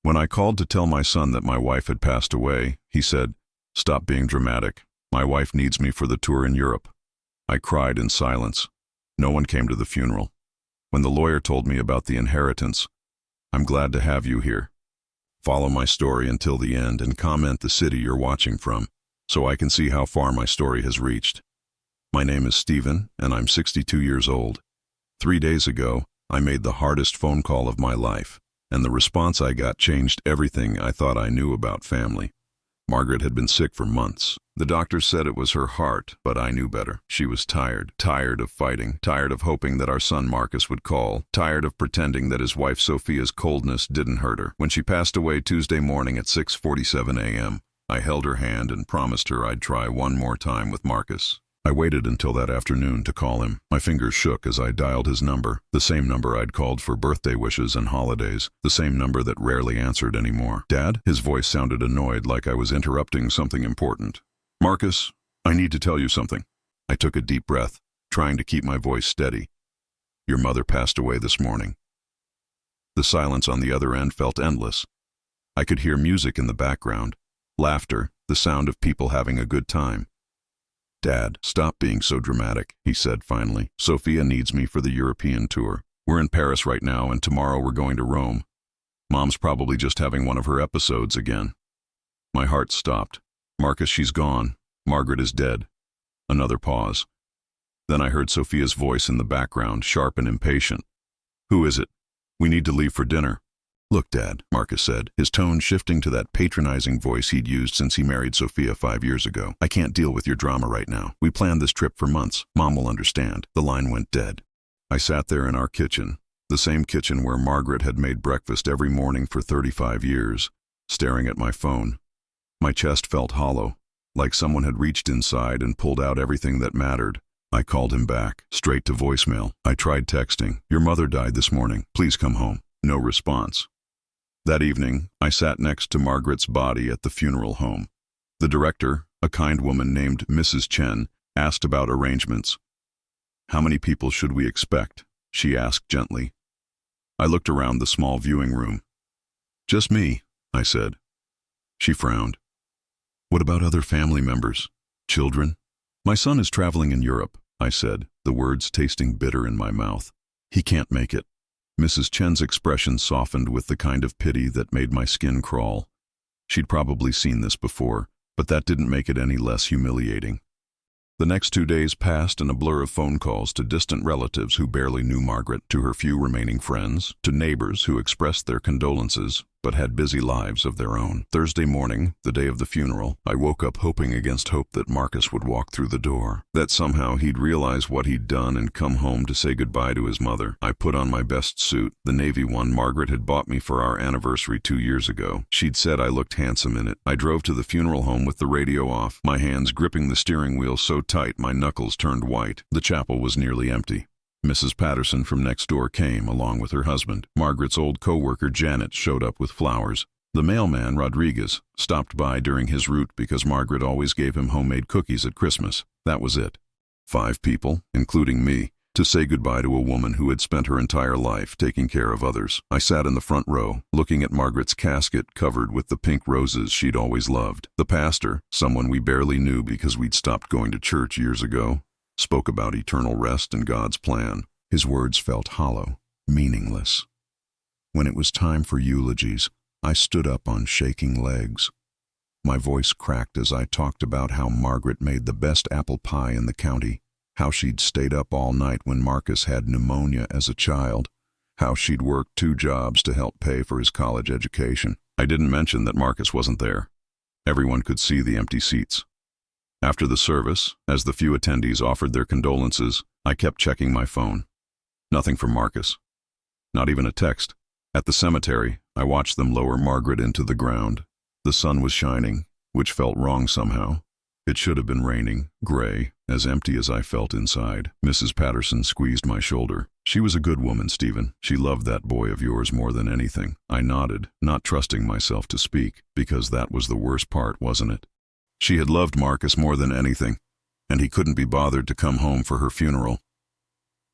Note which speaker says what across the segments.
Speaker 1: When I called to tell my son that my wife had passed away, he said, "Stop being dramatic. My wife needs me for the tour in Europe." I cried in silence. No one came to the funeral. When the lawyer told me about the inheritance, "I'm glad to have you here. Follow my story until the end and comment the city you're watching from, so I can see how far my story has reached. My name is Stephen, and I'm 62 years old. 3 days ago, I made the hardest phone call of my life, and the response I got changed everything I thought I knew about family. Margaret had been sick for months. The doctor said it was her heart, but I knew better. She was tired of fighting, tired of hoping that our son Marcus would call, tired of pretending that his wife Sophia's coldness didn't hurt her. When she passed away Tuesday morning at 6:47 a.m., I held her hand and promised her I'd try one more time with Marcus. I waited until that afternoon to call him. My fingers shook as I dialed his number, the same number I'd called for birthday wishes and holidays, the same number that rarely answered anymore. "Dad?" His voice sounded annoyed, like I was interrupting something important. "Marcus, I need to tell you something." I took a deep breath, trying to keep my voice steady. "Your mother passed away this morning." The silence on the other end felt endless. I could hear music in the background, laughter, the sound of people having a good time. "Dad, stop being so dramatic," he said finally. "Sophia needs me for the European tour. We're in Paris right now, and tomorrow we're going to Rome. Mom's probably just having one of her episodes again." My heart stopped. "Marcus, she's gone. Margaret is dead." Another pause. Then I heard Sophia's voice in the background, sharp and impatient. "Who is it? We need to leave for dinner." "Look, Dad," Marcus said, his tone shifting to that patronizing voice he'd used since he married Sophia 5 years ago. "I can't deal with your drama right now. We planned this trip for months. Mom will understand." The line went dead. I sat there in our kitchen, the same kitchen where Margaret had made breakfast every morning for 35 years, staring at my phone. My chest felt hollow, like someone had reached inside and pulled out everything that mattered. I called him back, straight to voicemail. I tried texting, "Your mother died this morning. Please come home." No response. That evening, I sat next to Margaret's body at the funeral home. The director, a kind woman named Mrs. Chen, asked about arrangements. "How many people should we expect?" she asked gently. I looked around the small viewing room. "Just me," I said. She frowned. "What about other family members? Children?" "My son is traveling in Europe," I said, the words tasting bitter in my mouth. "He can't make it." Mrs. Chen's expression softened with the kind of pity that made my skin crawl. She'd probably seen this before, but that didn't make it any less humiliating. The next 2 days passed in a blur of phone calls to distant relatives who barely knew Margaret, to her few remaining friends, to neighbors who expressed their condolences, but had busy lives of their own. Thursday morning, the day of the funeral, I woke up hoping against hope that Marcus would walk through the door, that somehow he'd realize what he'd done and come home to say goodbye to his mother. I put on my best suit, the navy one Margaret had bought me for our anniversary 2 years ago. She'd said I looked handsome in it. I drove to the funeral home with the radio off, my hands gripping the steering wheel so tight my knuckles turned white. The chapel was nearly empty. Mrs. Patterson from next door came, along with her husband. Margaret's old co-worker Janet showed up with flowers. The mailman, Rodriguez, stopped by during his route because Margaret always gave him homemade cookies at Christmas. That was it. 5 people, including me, to say goodbye to a woman who had spent her entire life taking care of others. I sat in the front row, looking at Margaret's casket covered with the pink roses she'd always loved. The pastor, someone we barely knew because we'd stopped going to church years ago, spoke about eternal rest and God's plan. His words felt hollow, meaningless. When it was time for eulogies, I stood up on shaking legs. My voice cracked as I talked about how Margaret made the best apple pie in the county, how she'd stayed up all night when Marcus had pneumonia as a child, how she'd worked 2 jobs to help pay for his college education. I didn't mention that Marcus wasn't there. Everyone could see the empty seats. After the service, as the few attendees offered their condolences, I kept checking my phone. Nothing from Marcus. Not even a text. At the cemetery, I watched them lower Margaret into the ground. The sun was shining, which felt wrong somehow. It should have been raining, gray, as empty as I felt inside. Mrs. Patterson squeezed my shoulder. "She was a good woman, Stephen. She loved that boy of yours more than anything." I nodded, not trusting myself to speak, because that was the worst part, wasn't it? She had loved Marcus more than anything, and he couldn't be bothered to come home for her funeral.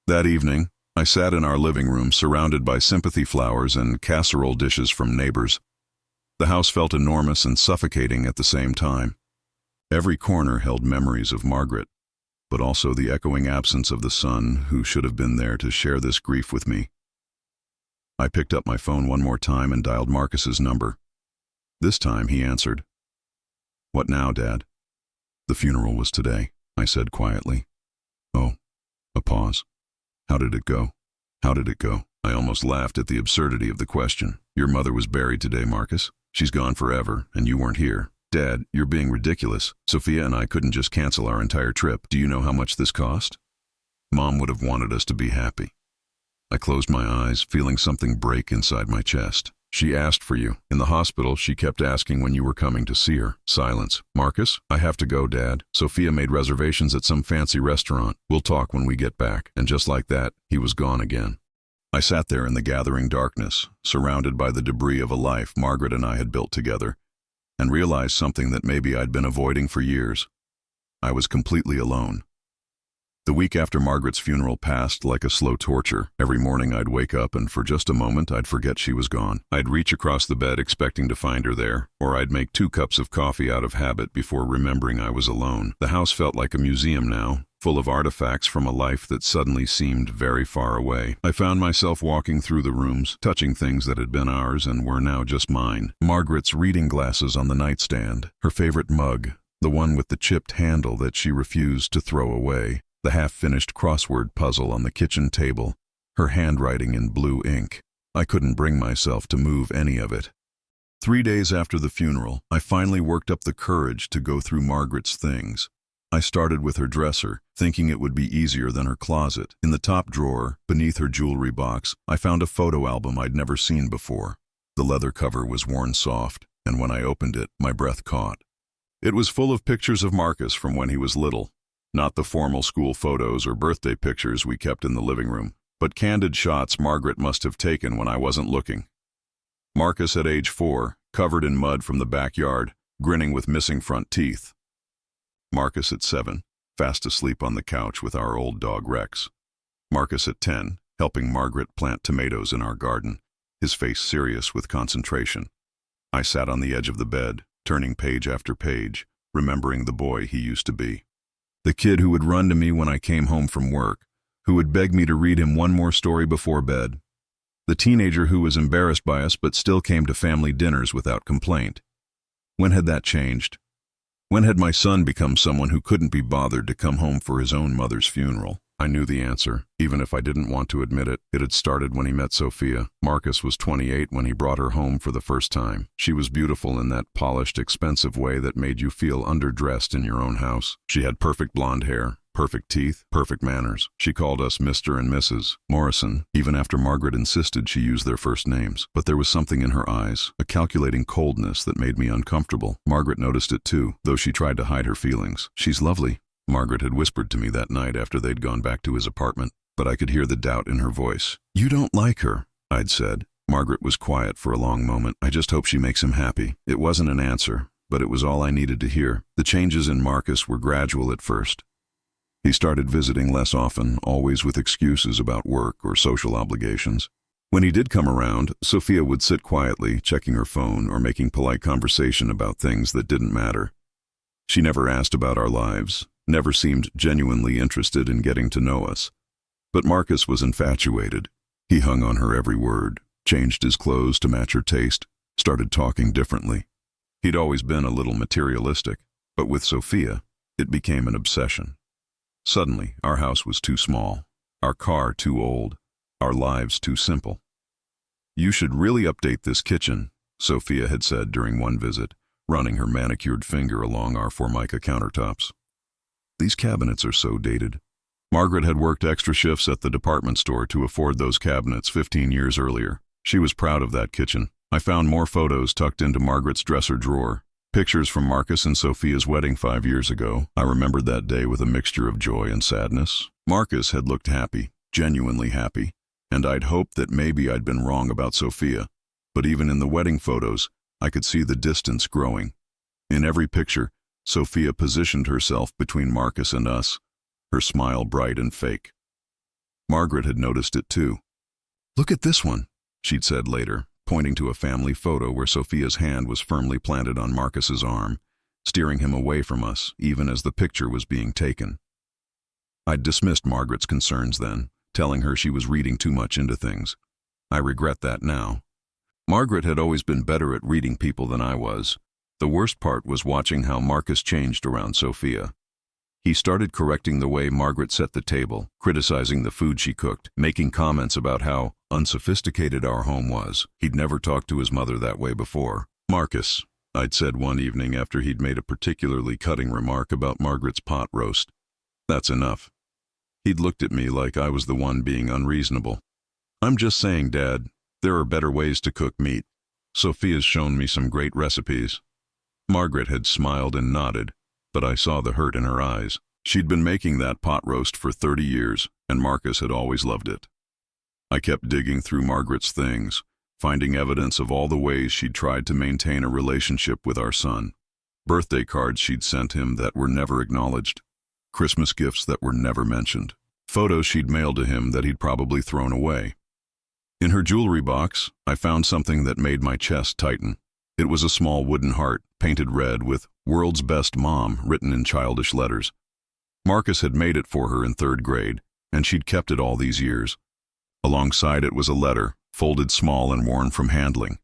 Speaker 1: That evening, I sat in our living room surrounded by sympathy flowers and casserole dishes from neighbors. The house felt enormous and suffocating at the same time. Every corner held memories of Margaret, but also the echoing absence of the son who should have been there to share this grief with me. I picked up my phone one more time and dialed Marcus's number. This time he answered. "What now, Dad?" "The funeral was today," I said quietly. "Oh." A pause. "How did it go?" "How did it go?" I almost laughed at the absurdity of the question. "Your mother was buried today, Marcus. She's gone forever, and you weren't here." "Dad, you're being ridiculous. Sophia and I couldn't just cancel our entire trip. Do you know how much this cost?" "Mom would have wanted us to be happy." I closed my eyes, feeling something break inside my chest. "She asked for you. In the hospital, she kept asking when you were coming to see her." Silence. "Marcus, I have to go, Dad. Sophia made reservations at some fancy restaurant. We'll talk when we get back." And just like that, he was gone again. I sat there in the gathering darkness, surrounded by the debris of a life Margaret and I had built together, and realized something that maybe I'd been avoiding for years. I was completely alone. The week after Margaret's funeral passed like a slow torture. Every morning I'd wake up and for just a moment I'd forget she was gone. I'd reach across the bed expecting to find her there, or I'd make 2 cups of coffee out of habit before remembering I was alone. The house felt like a museum now, full of artifacts from a life that suddenly seemed very far away. I found myself walking through the rooms, touching things that had been ours and were now just mine. Margaret's reading glasses on the nightstand, her favorite mug, the one with the chipped handle that she refused to throw away, the half-finished crossword puzzle on the kitchen table, her handwriting in blue ink. I couldn't bring myself to move any of it. 3 days after the funeral, I finally worked up the courage to go through Margaret's things. I started with her dresser, thinking it would be easier than her closet. In the top drawer, beneath her jewelry box, I found a photo album I'd never seen before. The leather cover was worn soft, and when I opened it, my breath caught. It was full of pictures of Marcus from when he was little. Not the formal school photos or birthday pictures we kept in the living room, but candid shots Margaret must have taken when I wasn't looking. Marcus at age 4, covered in mud from the backyard, grinning with missing front teeth. Marcus at 7, fast asleep on the couch with our old dog Rex. Marcus at 10, helping Margaret plant tomatoes in our garden, his face serious with concentration. I sat on the edge of the bed, turning page after page, remembering the boy he used to be. The kid who would run to me when I came home from work, who would beg me to read him one more story before bed. The teenager who was embarrassed by us but still came to family dinners without complaint. When had that changed? When had my son become someone who couldn't be bothered to come home for his own mother's funeral? I knew the answer, even if I didn't want to admit it. It had started when he met Sophia. Marcus was 28 when he brought her home for the first time. She was beautiful in that polished, expensive way that made you feel underdressed in your own house. She had perfect blonde hair, perfect teeth, perfect manners. She called us Mr. and Mrs. Morrison, even after Margaret insisted she use their first names. But there was something in her eyes, a calculating coldness that made me uncomfortable. Margaret noticed it too, though she tried to hide her feelings. "She's lovely," Margaret had whispered to me that night after they'd gone back to his apartment, but I could hear the doubt in her voice. "You don't like her," I'd said. Margaret was quiet for a long moment. "I just hope she makes him happy." It wasn't an answer, but it was all I needed to hear. The changes in Marcus were gradual at first. He started visiting less often, always with excuses about work or social obligations. When he did come around, Sophia would sit quietly, checking her phone or making polite conversation about things that didn't matter. She never asked about our lives, never seemed genuinely interested in getting to know us. But Marcus was infatuated. He hung on her every word, changed his clothes to match her taste, started talking differently. He'd always been a little materialistic, but with Sophia, it became an obsession. Suddenly, our house was too small, our car too old, our lives too simple. "You should really update this kitchen," Sophia had said during one visit, running her manicured finger along our Formica countertops. "These cabinets are so dated." Margaret had worked extra shifts at the department store to afford those cabinets 15 years earlier. She was proud of that kitchen. I found more photos tucked into Margaret's dresser drawer. Pictures from Marcus and Sophia's wedding 5 years ago. I remembered that day with a mixture of joy and sadness. Marcus had looked happy, genuinely happy, and I'd hoped that maybe I'd been wrong about Sophia. But even in the wedding photos, I could see the distance growing. In every picture, Sophia positioned herself between Marcus and us, her smile bright and fake. Margaret had noticed it too. "Look at this one," she'd said later, pointing to a family photo where Sophia's hand was firmly planted on Marcus's arm, steering him away from us, even as the picture was being taken. I'd dismissed Margaret's concerns then, telling her she was reading too much into things. I regret that now. Margaret had always been better at reading people than I was. The worst part was watching how Marcus changed around Sophia. He started correcting the way Margaret set the table, criticizing the food she cooked, making comments about how unsophisticated our home was. He'd never talked to his mother that way before. "Marcus," I'd said one evening after he'd made a particularly cutting remark about Margaret's pot roast. "That's enough." He'd looked at me like I was the one being unreasonable. "I'm just saying, Dad, there are better ways to cook meat. Sophia's shown me some great recipes." Margaret had smiled and nodded, but I saw the hurt in her eyes. She'd been making that pot roast for 30 years, and Marcus had always loved it. I kept digging through Margaret's things, finding evidence of all the ways she'd tried to maintain a relationship with our son. Birthday cards she'd sent him that were never acknowledged. Christmas gifts that were never mentioned. Photos she'd mailed to him that he'd probably thrown away. In her jewelry box, I found something that made my chest tighten. It was a small wooden heart, painted red with "World's Best Mom" written in childish letters. Marcus had made it for her in 3rd grade, and she'd kept it all these years. Alongside it was a letter, folded small and worn from handling.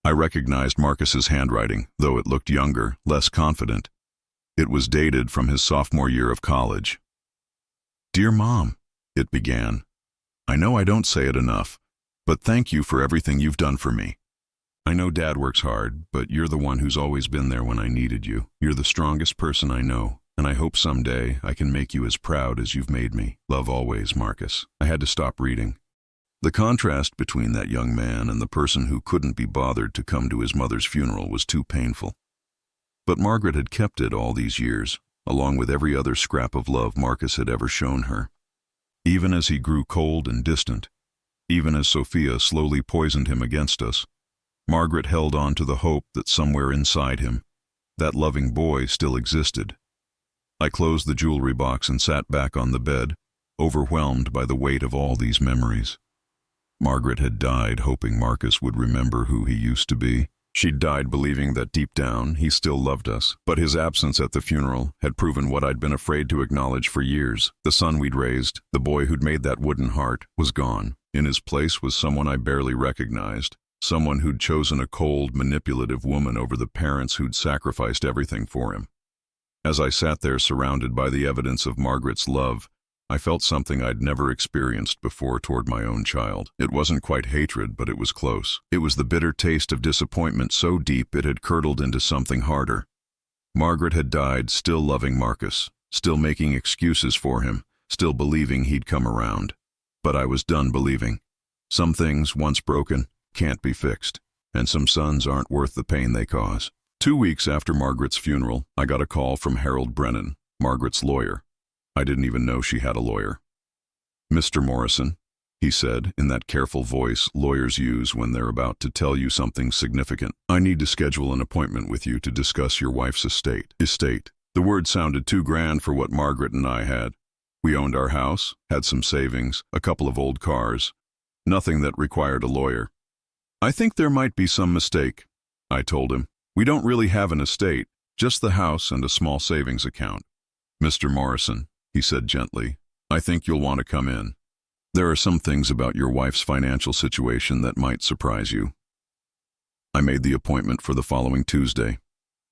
Speaker 1: I recognized Marcus's handwriting, though it looked younger, less confident. It was dated from his sophomore year of college. "Dear Mom," it began. "I know I don't say it enough, but thank you for everything you've done for me. I know Dad works hard, but you're the one who's always been there when I needed you. You're the strongest person I know, and I hope someday I can make you as proud as you've made me. Love always, Marcus." I had to stop reading. The contrast between that young man and the person who couldn't be bothered to come to his mother's funeral was too painful. But Margaret had kept it all these years, along with every other scrap of love Marcus had ever shown her. Even as he grew cold and distant, even as Sophia slowly poisoned him against us, Margaret held on to the hope that somewhere inside him, that loving boy still existed. I closed the jewelry box and sat back on the bed, overwhelmed by the weight of all these memories. Margaret had died hoping Marcus would remember who he used to be. She'd died believing that deep down he still loved us, but his absence at the funeral had proven what I'd been afraid to acknowledge for years. The son we'd raised, the boy who'd made that wooden heart, was gone. In his place was someone I barely recognized. Someone who'd chosen a cold, manipulative woman over the parents who'd sacrificed everything for him. As I sat there surrounded by the evidence of Margaret's love, I felt something I'd never experienced before toward my own child. It wasn't quite hatred, but it was close. It was the bitter taste of disappointment so deep it had curdled into something harder. Margaret had died still loving Marcus, still making excuses for him, still believing he'd come around. But I was done believing. Some things, once broken, can't be fixed, and some sons aren't worth the pain they cause. 2 weeks after Margaret's funeral, I got a call from Harold Brennan, Margaret's lawyer. I didn't even know she had a lawyer. "Mr. Morrison," he said, in that careful voice lawyers use when they're about to tell you something significant, "I need to schedule an appointment with you to discuss your wife's estate." Estate. The word sounded too grand for what Margaret and I had. We owned our house, had some savings, a couple of old cars. Nothing that required a lawyer. "I think there might be some mistake," I told him. "We don't really have an estate, just the house and a small savings account." "Mr. Morrison," he said gently, "I think you'll want to come in. There are some things about your wife's financial situation that might surprise you." I made the appointment for the following Tuesday.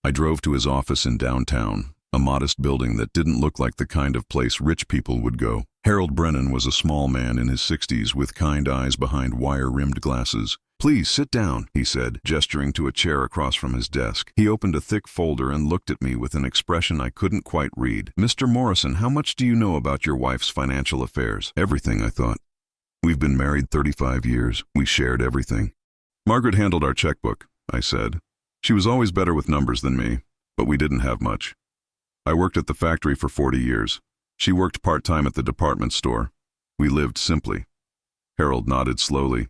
Speaker 1: I drove to his office in downtown, a modest building that didn't look like the kind of place rich people would go. Harold Brennan was a small man in his 60s with kind eyes behind wire-rimmed glasses. "Please sit down," he said, gesturing to a chair across from his desk. He opened a thick folder and looked at me with an expression I couldn't quite read. "Mr. Morrison, how much do you know about your wife's financial affairs?" "Everything," I thought. "We've been married 35 years. We shared everything." "Margaret handled our checkbook," I said. "She was always better with numbers than me, but we didn't have much. I worked at the factory for 40 years. She worked part-time at the department store. We lived simply." Harold nodded slowly.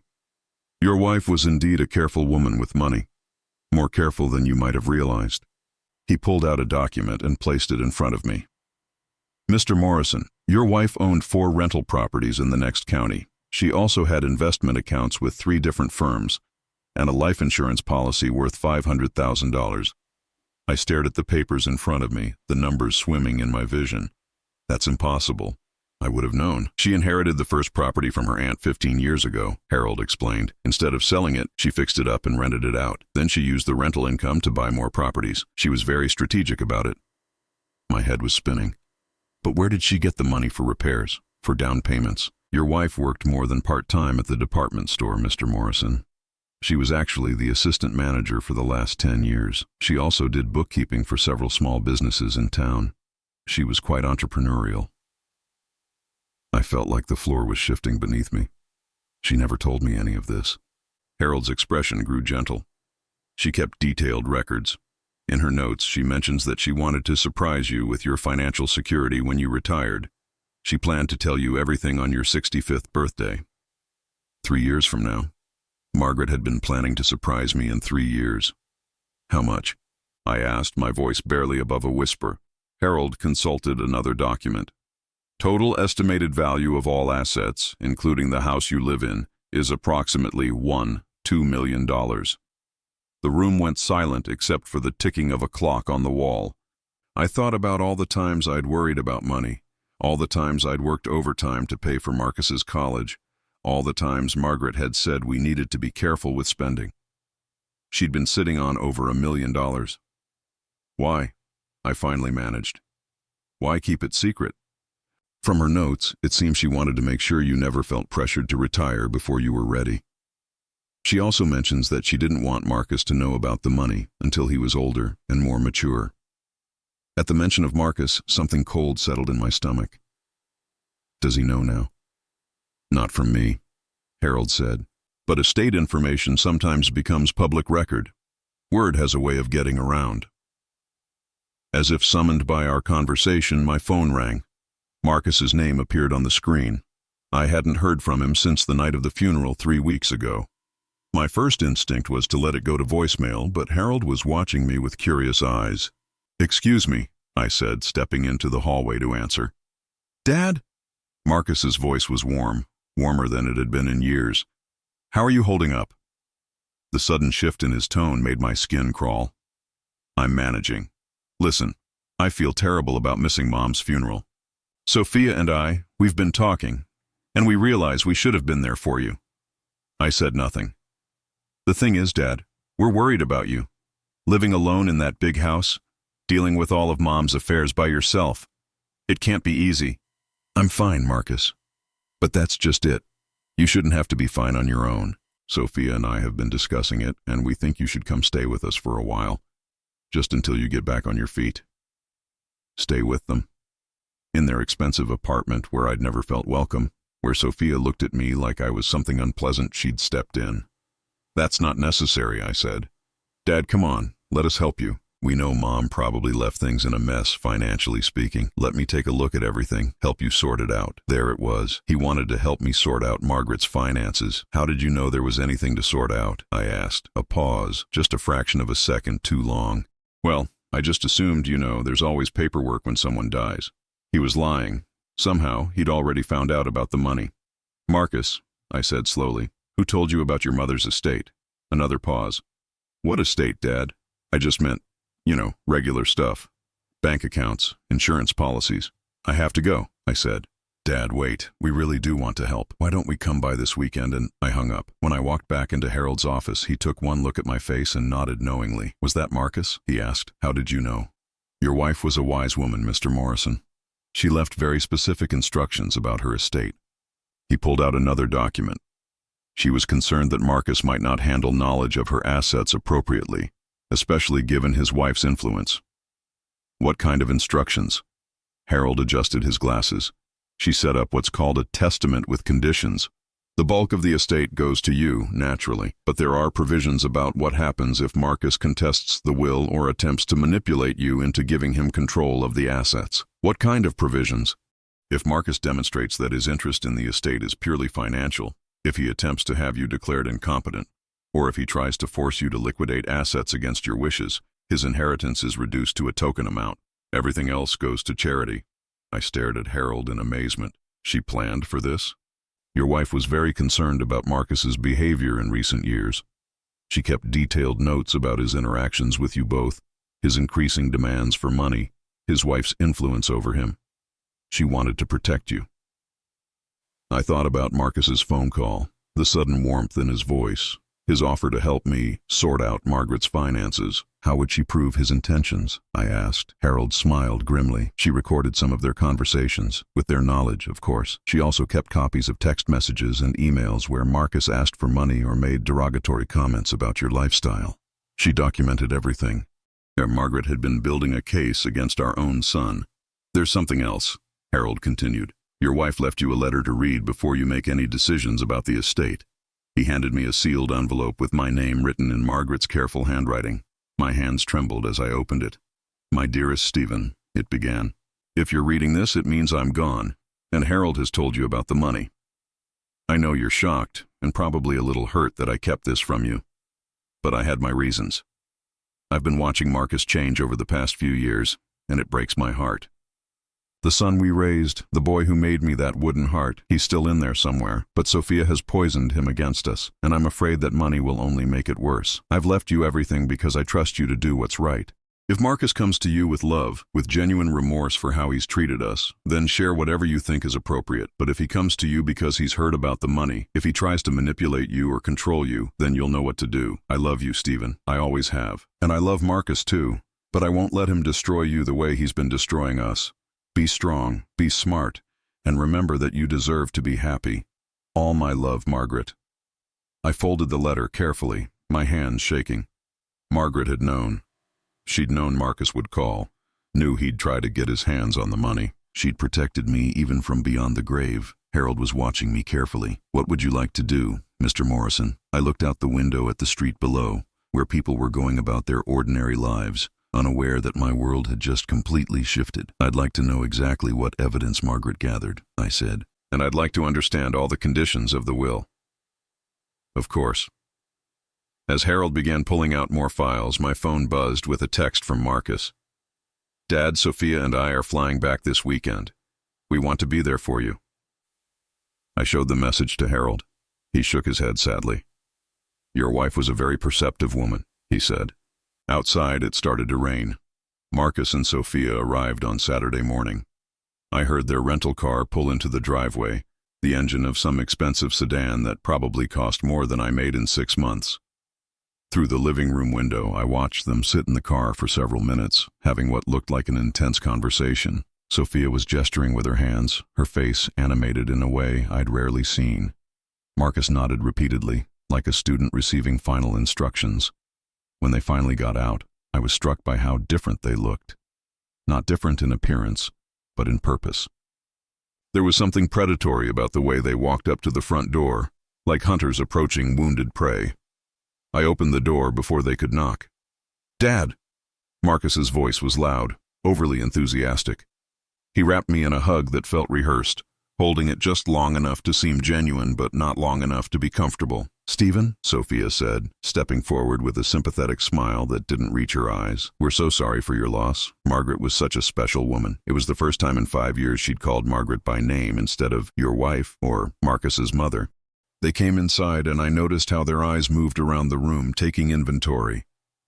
Speaker 1: "Your wife was indeed a careful woman with money. More careful than you might have realized." He pulled out a document and placed it in front of me. "Mr. Morrison, your wife owned 4 rental properties in the next county. She also had investment accounts with 3 different firms. and a life insurance policy worth $500,000. I stared at the papers in front of me, the numbers swimming in my vision. That's impossible. I would have known. She inherited the first property from her aunt 15 years ago, Harold explained. Instead of selling it, she fixed it up and rented it out. Then she used the rental income to buy more properties. She was very strategic about it. My head was spinning. But where did she get the money for repairs, for down payments? Your wife worked more than part-time at the department store, Mr. Morrison. She was actually the assistant manager for the last 10 years. She also did bookkeeping for several small businesses in town. She was quite entrepreneurial. I felt like the floor was shifting beneath me. She never told me any of this. Harold's expression grew gentle. She kept detailed records. In her notes, she mentions that she wanted to surprise you with your financial security when you retired. She planned to tell you everything on your 65th birthday. 3 years from now. Margaret had been planning to surprise me in 3 years. How much? I asked, my voice barely above a whisper. Harold consulted another document. Total estimated value of all assets, including the house you live in, is approximately $2 million. The room went silent except for the ticking of a clock on the wall. I thought about all the times I'd worried about money, all the times I'd worked overtime to pay for Marcus's college, all the times Margaret had said we needed to be careful with spending. She'd been sitting on over $1 million. Why? I finally managed. Why keep it secret? From her notes, it seems she wanted to make sure you never felt pressured to retire before you were ready. She also mentions that she didn't want Marcus to know about the money until he was older and more mature. At the mention of Marcus, something cold settled in my stomach. Does he know now? Not from me, Harold said. But estate information sometimes becomes public record. Word has a way of getting around. As if summoned by our conversation, my phone rang. Marcus's name appeared on the screen. I hadn't heard from him since the night of the funeral 3 weeks ago. My first instinct was to let it go to voicemail, but Harold was watching me with curious eyes. "Excuse me," I said, stepping into the hallway to answer. "Dad?" Marcus's voice was warm, warmer than it had been in years. "How are you holding up?" The sudden shift in his tone made my skin crawl. "I'm managing. Listen, I feel terrible about missing Mom's funeral. Sophia and we've been talking, and we realize we should have been there for you." I said nothing. "The thing is, Dad, we're worried about you. Living alone in that big house, dealing with all of Mom's affairs by yourself. It can't be easy." "I'm fine, Marcus. But that's just it. You shouldn't have to be fine on your own. Sophia and I have been discussing it, and we think you should come stay with us for a while, just until you get back on your feet." Stay with them? In their expensive apartment where I'd never felt welcome, where Sophia looked at me like I was something unpleasant she'd stepped in. "That's not necessary," I said. "Dad, come on, let us help you. We know Mom probably left things in a mess, financially speaking. Let me take a look at everything, help you sort it out." There it was. He wanted to help me sort out Margaret's finances. "How did you know there was anything to sort out?" I asked. A pause, just a fraction of a second too long. "Well, I just assumed, there's always paperwork when someone dies." He was lying. Somehow, he'd already found out about the money. "Marcus," I said slowly, "who told you about your mother's estate?" Another pause. "What estate, Dad?" "I just meant, regular stuff. Bank accounts, insurance policies." "I have to go," I said. "Dad, wait. We really do want to help. Why don't we come by this weekend?" And I hung up. When I walked back into Harold's office, he took one look at my face and nodded knowingly. "Was that Marcus?" he asked. "How did you know?" "Your wife was a wise woman, Mr. Morrison. She left very specific instructions about her estate." He pulled out another document. She was concerned that Marcus might not handle knowledge of her assets appropriately, especially given his wife's influence. "What kind of instructions?" Harold adjusted his glasses. "She set up what's called a testament with conditions. The bulk of the estate goes to you, naturally, but there are provisions about what happens if Marcus contests the will or attempts to manipulate you into giving him control of the assets." "What kind of provisions?" "If Marcus demonstrates that his interest in the estate is purely financial, if he attempts to have you declared incompetent, or if he tries to force you to liquidate assets against your wishes, his inheritance is reduced to a token amount. Everything else goes to charity." I stared at Harold in amazement. "She planned for this?" "Your wife was very concerned about Marcus's behavior in recent years. She kept detailed notes about his interactions with you both, his increasing demands for money, his wife's influence over him. She wanted to protect you. I thought about Marcus's phone call, the sudden warmth in his voice, his offer to help me sort out Margaret's finances. How would she prove his intentions? I asked. Harold smiled grimly. She recorded some of their conversations, with their knowledge, of course. She also kept copies of text messages and emails where Marcus asked for money or made derogatory comments about your lifestyle. She documented everything. Margaret had been building a case against our own son. There's something else, Harold continued. Your wife left you a letter to read before you make any decisions about the estate. He handed me a sealed envelope with my name written in Margaret's careful handwriting. My hands trembled as I opened it. My dearest Stephen, it began. If you're reading this, it means I'm gone, and Harold has told you about the money. I know you're shocked and probably a little hurt that I kept this from you, but I had my reasons. I've been watching Marcus change over the past few years, and it breaks my heart. The son we raised, the boy who made me that wooden heart, he's still in there somewhere, but Sophia has poisoned him against us, and I'm afraid that money will only make it worse. I've left you everything because I trust you to do what's right. If Marcus comes to you with love, with genuine remorse for how he's treated us, then share whatever you think is appropriate. But if he comes to you because he's heard about the money, if he tries to manipulate you or control you, then you'll know what to do. I love you, Stephen. I always have. And I love Marcus too, but I won't let him destroy you the way he's been destroying us. Be strong, be smart, and remember that you deserve to be happy. All my love, Margaret. I folded the letter carefully, my hands shaking. Margaret had known. She'd known Marcus would call, knew he'd try to get his hands on the money. She'd protected me even from beyond the grave. Harold was watching me carefully. What would you like to do, Mr. Morrison? I looked out the window at the street below, where people were going about their ordinary lives, unaware that my world had just completely shifted. I'd like to know exactly what evidence Margaret gathered, I said, and I'd like to understand all the conditions of the will. Of course. As Harold began pulling out more files, my phone buzzed with a text from Marcus. Dad, Sophia and I are flying back this weekend. We want to be there for you. I showed the message to Harold. He shook his head sadly. Your wife was a very perceptive woman, he said. Outside, it started to rain. Marcus and Sophia arrived on Saturday morning. I heard their rental car pull into the driveway, the engine of some expensive sedan that probably cost more than I made in 6 months. Through the living room window, I watched them sit in the car for several minutes, having what looked like an intense conversation. Sophia was gesturing with her hands, her face animated in a way I'd rarely seen. Marcus nodded repeatedly, like a student receiving final instructions. When they finally got out, I was struck by how different they looked. Not different in appearance, but in purpose. There was something predatory about the way they walked up to the front door, like hunters approaching wounded prey. I opened the door before they could knock. Dad! Marcus's voice was loud, overly enthusiastic. He wrapped me in a hug that felt rehearsed, holding it just long enough to seem genuine but not long enough to be comfortable. Stephen, Sophia said, stepping forward with a sympathetic smile that didn't reach her eyes. We're so sorry for your loss. Margaret was such a special woman. It was the first time in 5 years she'd called Margaret by name instead of your wife or Marcus's mother. They came inside and I noticed how their eyes moved around the room, taking inventory.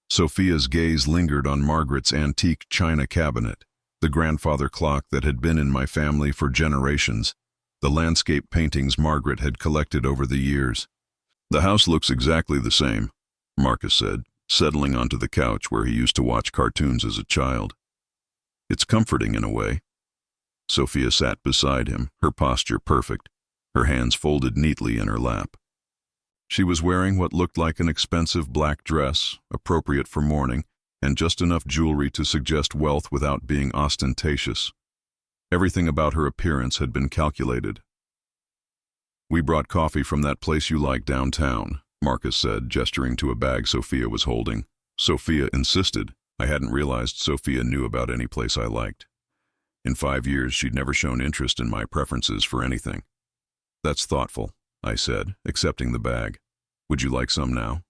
Speaker 1: Sophia's gaze lingered on Margaret's antique china cabinet, the grandfather clock that had been in my family for generations, the landscape paintings Margaret had collected over the years. The house looks exactly the same, Marcus said, settling onto the couch where he used to watch cartoons as a child. It's comforting in a way. Sophia sat beside him, her posture perfect, her hands folded neatly in her lap. She was wearing what looked like an expensive black dress, appropriate for mourning, and just enough jewelry to suggest wealth without being ostentatious. Everything about her appearance had been calculated. We brought coffee from that place you like downtown, Marcus said, gesturing to a bag Sophia was holding. Sophia insisted. I hadn't realized Sophia knew about any place I liked. In 5 years, she'd never shown interest in my preferences for anything. That's thoughtful, I said, accepting the bag. Would you like some now?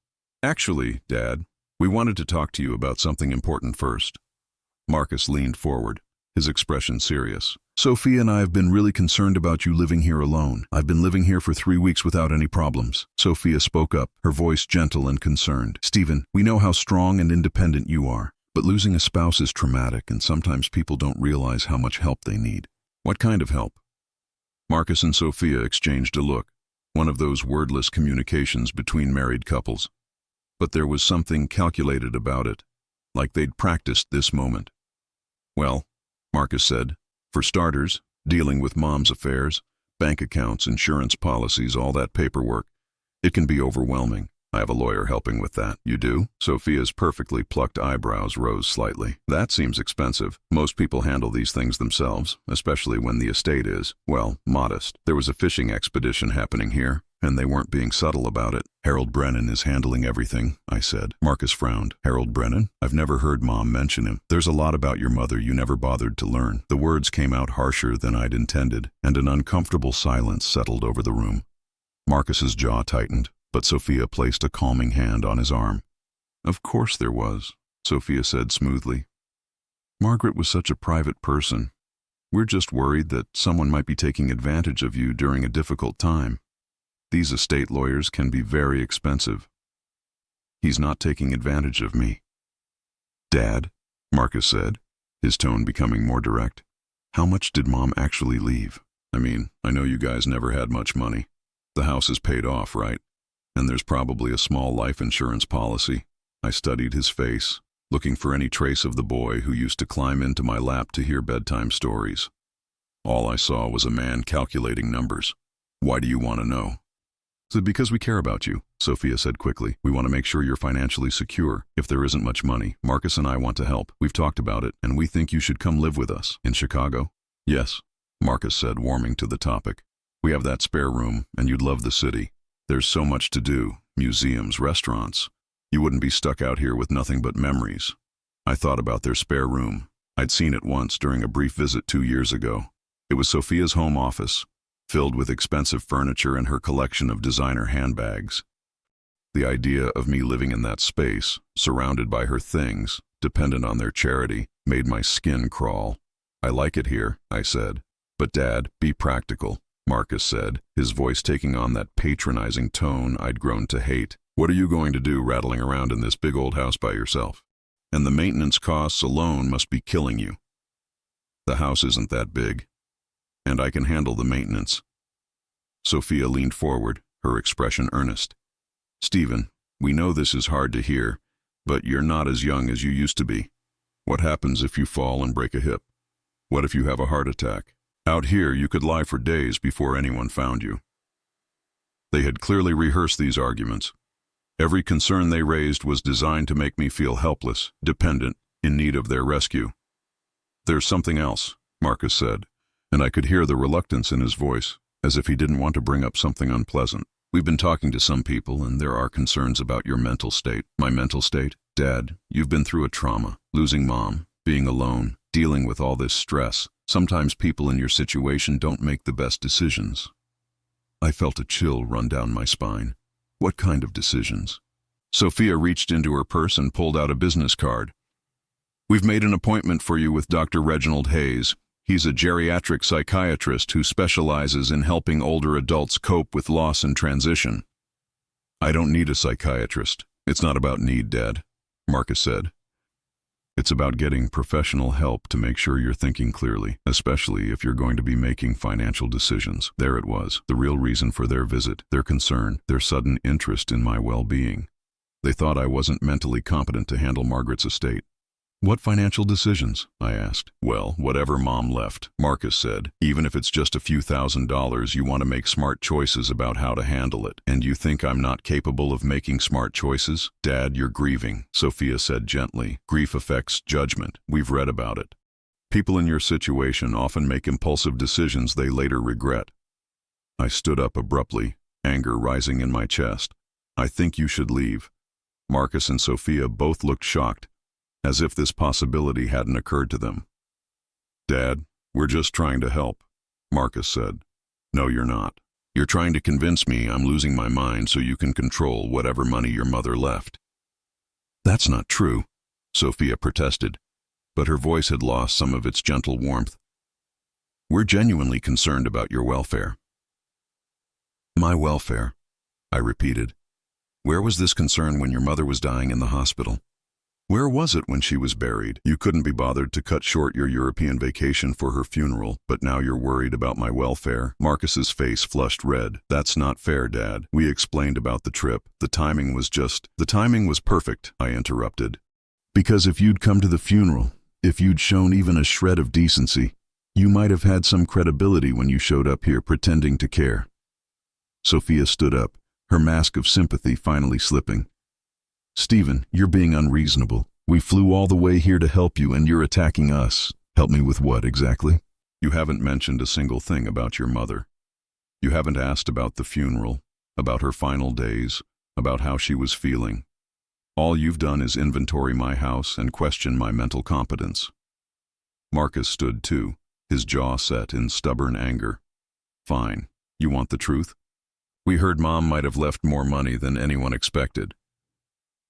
Speaker 1: Actually, Dad, we wanted to talk to you about something important first. Marcus leaned forward, his expression serious. Sophia and I have been really concerned about you living here alone. I've been living here for 3 weeks without any problems. Sophia spoke up, her voice gentle and concerned. Stephen, we know how strong and independent you are, but losing a spouse is traumatic and sometimes people don't realize how much help they need. What kind of help? Marcus and Sophia exchanged a look, one of those wordless communications between married couples. But there was something calculated about it, like they'd practiced this moment. Well, Marcus said, for starters, dealing with mom's affairs, bank accounts, insurance policies, all that paperwork, it can be overwhelming. I have a lawyer helping with that. You do? Sophia's perfectly plucked eyebrows rose slightly. That seems expensive. Most people handle these things themselves, especially when the estate is, well, modest. There was a fishing expedition happening here, and they weren't being subtle about it. Harold Brennan is handling everything, I said. Marcus frowned. Harold Brennan? I've never heard Mom mention him. There's a lot about your mother you never bothered to learn. The words came out harsher than I'd intended, and an uncomfortable silence settled over the room. Marcus's jaw tightened, but Sophia placed a calming hand on his arm. Of course there was, Sophia said smoothly. Margaret was such a private person. We're just worried that someone might be taking advantage of you during a difficult time. These estate lawyers can be very expensive. He's not taking advantage of me. Dad, Marcus said, his tone becoming more direct. How much did Mom actually leave? I mean, I know you guys never had much money. The house is paid off, right? And there's probably a small life insurance policy. I studied his face, looking for any trace of the boy who used to climb into my lap to hear bedtime stories. All I saw was a man calculating numbers. Why do you want to know? Because we care about you, Sophia said quickly. We want to make sure you're financially secure. If there isn't much money, Marcus and I want to help. We've talked about it, and we think you should come live with us. In Chicago? Yes, Marcus said, warming to the topic. We have that spare room, and you'd love the city. There's so much to do, museums, restaurants. You wouldn't be stuck out here with nothing but memories. I thought about their spare room. I'd seen it once during a brief visit 2 years ago. It was Sophia's home office, filled with expensive furniture and her collection of designer handbags. The idea of me living in that space, surrounded by her things, dependent on their charity, made my skin crawl. I like it here, I said. But Dad, be practical, Marcus said, his voice taking on that patronizing tone I'd grown to hate. What are you going to do rattling around in this big old house by yourself? And the maintenance costs alone must be killing you. The house isn't that big, and I can handle the maintenance. Sophia leaned forward, her expression earnest. Stephen, we know this is hard to hear, but you're not as young as you used to be. What happens if you fall and break a hip? What if you have a heart attack? Out here, you could lie for days before anyone found you. They had clearly rehearsed these arguments. Every concern they raised was designed to make me feel helpless, dependent, in need of their rescue. There's something else, Marcus said, and I could hear the reluctance in his voice, as if he didn't want to bring up something unpleasant. We've been talking to some people, and there are concerns about your mental state. My mental state? Dad, you've been through a trauma, losing Mom, being alone, dealing with all this stress. Sometimes people in your situation don't make the best decisions. I felt a chill run down my spine. What kind of decisions? Sophia reached into her purse and pulled out a business card. We've made an appointment for you with Dr. Reginald Hayes. He's a geriatric psychiatrist who specializes in helping older adults cope with loss and transition. I don't need a psychiatrist. It's not about need, Dad, Marcus said. It's about getting professional help to make sure you're thinking clearly, especially if you're going to be making financial decisions. There it was, the real reason for their visit, their concern, their sudden interest in my well-being. They thought I wasn't mentally competent to handle Margaret's estate. What financial decisions? I asked. Well, whatever Mom left, Marcus said. Even if it's just a few $1,000s, you want to make smart choices about how to handle it. And you think I'm not capable of making smart choices? Dad, you're grieving, Sophia said gently. Grief affects judgment. We've read about it. People in your situation often make impulsive decisions they later regret. I stood up abruptly, anger rising in my chest. I think you should leave. Marcus and Sophia both looked shocked, as if this possibility hadn't occurred to them. Dad, we're just trying to help, Marcus said. No, you're not. You're trying to convince me I'm losing my mind so you can control whatever money your mother left. That's not true, Sophia protested, but her voice had lost some of its gentle warmth. We're genuinely concerned about your welfare." "My welfare," I repeated. "Where was this concern when your mother was dying in the hospital? Where was it when she was buried? You couldn't be bothered to cut short your European vacation for her funeral, but now you're worried about my welfare." Marcus's face flushed red. "That's not fair, Dad. We explained about the trip. The timing was perfect," I interrupted. "Because if you'd come to the funeral, if you'd shown even a shred of decency, you might have had some credibility when you showed up here pretending to care." Sophia stood up, her mask of sympathy finally slipping. "Stephen, you're being unreasonable. We flew all the way here to help you and you're attacking us." "Help me with what, exactly?" "You haven't mentioned a single thing about your mother. You haven't asked about the funeral, about her final days, about how she was feeling. All you've done is inventory my house and question my mental competence." Marcus stood too, his jaw set in stubborn anger. "Fine. You want the truth? We heard Mom might have left more money than anyone expected.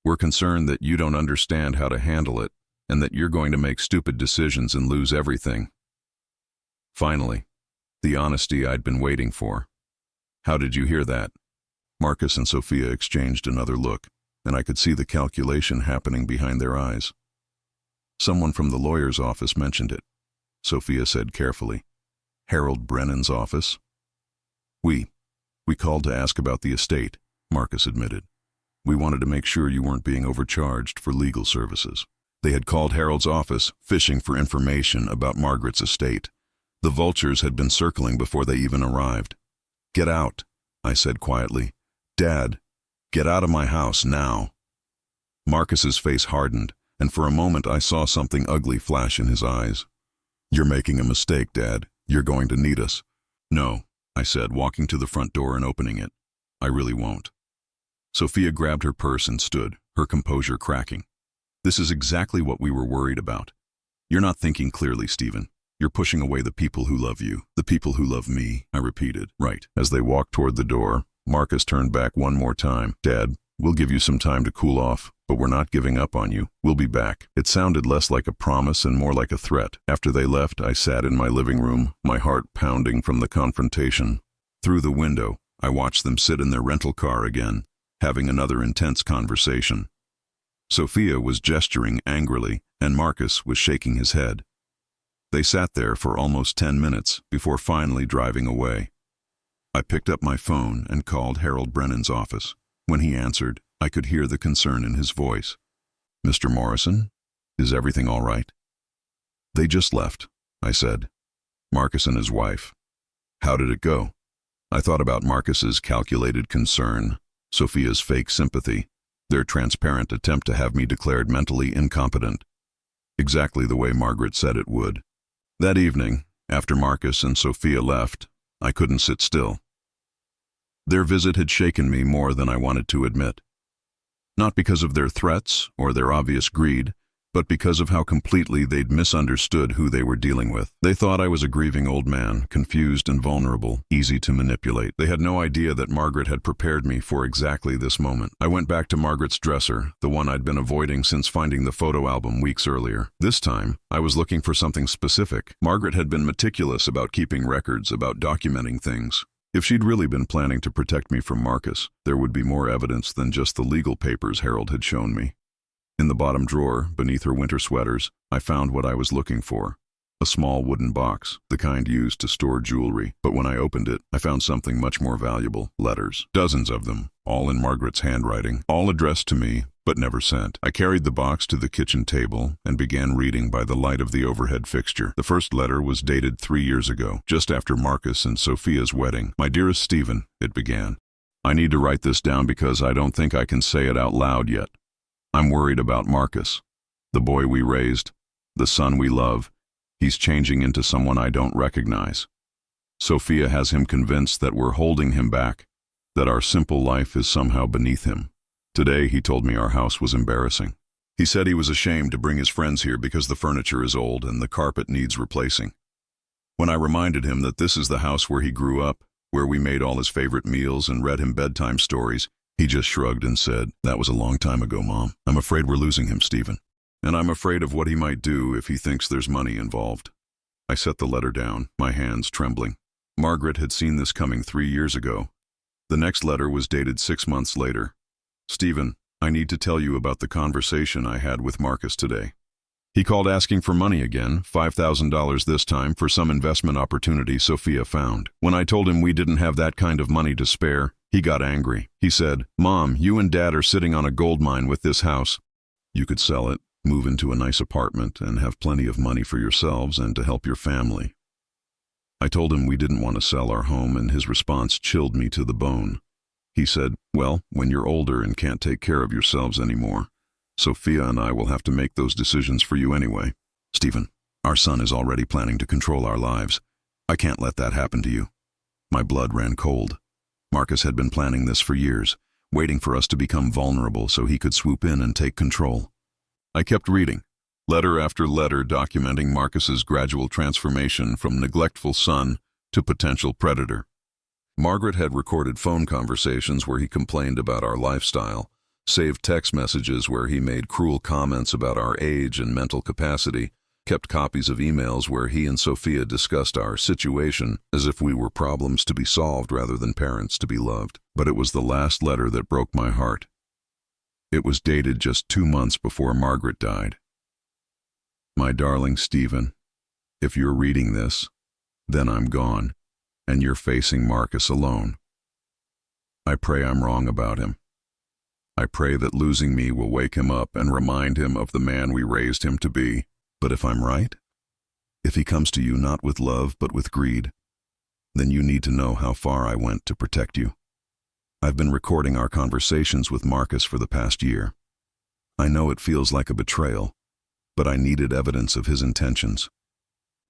Speaker 1: We're concerned that you don't understand how to handle it and that you're going to make stupid decisions and lose everything." Finally, the honesty I'd been waiting for. "How did you hear that?" Marcus and Sophia exchanged another look, and I could see the calculation happening behind their eyes. "Someone from the lawyer's office mentioned it," Sophia said carefully. "Harold Brennan's office?" We called to ask about the estate," Marcus admitted. "We wanted to make sure you weren't being overcharged for legal services." They had called Harold's office, fishing for information about Margaret's estate. The vultures had been circling before they even arrived. "Get out," I said quietly. "Dad, get out of my house now." Marcus's face hardened, and for a moment I saw something ugly flash in his eyes. "You're making a mistake, Dad. You're going to need us." "No," I said, walking to the front door and opening it. "I really won't." Sophia grabbed her purse and stood, her composure cracking. "This is exactly what we were worried about. You're not thinking clearly, Stephen. You're pushing away the people who love you, the people who love me," I repeated. "Right." As they walked toward the door, Marcus turned back one more time. "Dad, we'll give you some time to cool off, but we're not giving up on you. We'll be back." It sounded less like a promise and more like a threat. After they left, I sat in my living room, my heart pounding from the confrontation. Through the window, I watched them sit in their rental car again, having another intense conversation. Sophia was gesturing angrily, and Marcus was shaking his head. They sat there for almost 10 minutes before finally driving away. I picked up my phone and called Harold Brennan's office. When he answered, I could hear the concern in his voice. "Mr. Morrison, is everything all right?" "They just left," I said. "Marcus and his wife." "How did it go?" I thought about Marcus's calculated concern, Sophia's fake sympathy, their transparent attempt to have me declared mentally incompetent. Exactly the way Margaret said it would. That evening, after Marcus and Sophia left, I couldn't sit still. Their visit had shaken me more than I wanted to admit. Not because of their threats or their obvious greed, but because of how completely they'd misunderstood who they were dealing with. They thought I was a grieving old man, confused and vulnerable, easy to manipulate. They had no idea that Margaret had prepared me for exactly this moment. I went back to Margaret's dresser, the one I'd been avoiding since finding the photo album weeks earlier. This time, I was looking for something specific. Margaret had been meticulous about keeping records, about documenting things. If she'd really been planning to protect me from Marcus, there would be more evidence than just the legal papers Harold had shown me. In the bottom drawer, beneath her winter sweaters, I found what I was looking for. A small wooden box, the kind used to store jewelry. But when I opened it, I found something much more valuable. Letters. Dozens of them, all in Margaret's handwriting, all addressed to me, but never sent. I carried the box to the kitchen table and began reading by the light of the overhead fixture. The first letter was dated 3 years ago, just after Marcus and Sophia's wedding. "My dearest Stephen," it began. "I need to write this down because I don't think I can say it out loud yet. I'm worried about Marcus, the boy we raised, the son we love. He's changing into someone I don't recognize. Sophia has him convinced that we're holding him back, that our simple life is somehow beneath him. Today he told me our house was embarrassing. He said he was ashamed to bring his friends here because the furniture is old and the carpet needs replacing. When I reminded him that this is the house where he grew up, where we made all his favorite meals and read him bedtime stories, he just shrugged and said, "That was a long time ago, Mom. I'm afraid we're losing him, Stephen. And I'm afraid of what he might do if he thinks there's money involved." I set the letter down, my hands trembling. Margaret had seen this coming 3 years ago. The next letter was dated 6 months later. Stephen, I need to tell you about the conversation I had with Marcus today. He called asking for money again, $5,000 this time for some investment opportunity Sophia found. When I told him we didn't have that kind of money to spare, he got angry. He said, "Mom, you and Dad are sitting on a gold mine with this house. You could sell it, move into a nice apartment, and have plenty of money for yourselves and to help your family." I told him we didn't want to sell our home, and his response chilled me to the bone. He said, "Well, when you're older and can't take care of yourselves anymore, Sophia and I will have to make those decisions for you anyway. Stephen, our son is already planning to control our lives. I can't let that happen to you." My blood ran cold. Marcus had been planning this for years, waiting for us to become vulnerable so he could swoop in and take control. I kept reading, letter after letter documenting Marcus's gradual transformation from neglectful son to potential predator. Margaret had recorded phone conversations where he complained about our lifestyle, saved text messages where he made cruel comments about our age and mental capacity, kept copies of emails where he and Sophia discussed our situation as if we were problems to be solved rather than parents to be loved. But it was the last letter that broke my heart. It was dated just 2 months before Margaret died. "My darling Stephen, if you're reading this, then I'm gone, and you're facing Marcus alone. I pray I'm wrong about him. I pray that losing me will wake him up and remind him of the man we raised him to be. But if I'm right, if he comes to you not with love but with greed, then you need to know how far I went to protect you. I've been recording our conversations with Marcus for the past year. I know it feels like a betrayal, but I needed evidence of his intentions.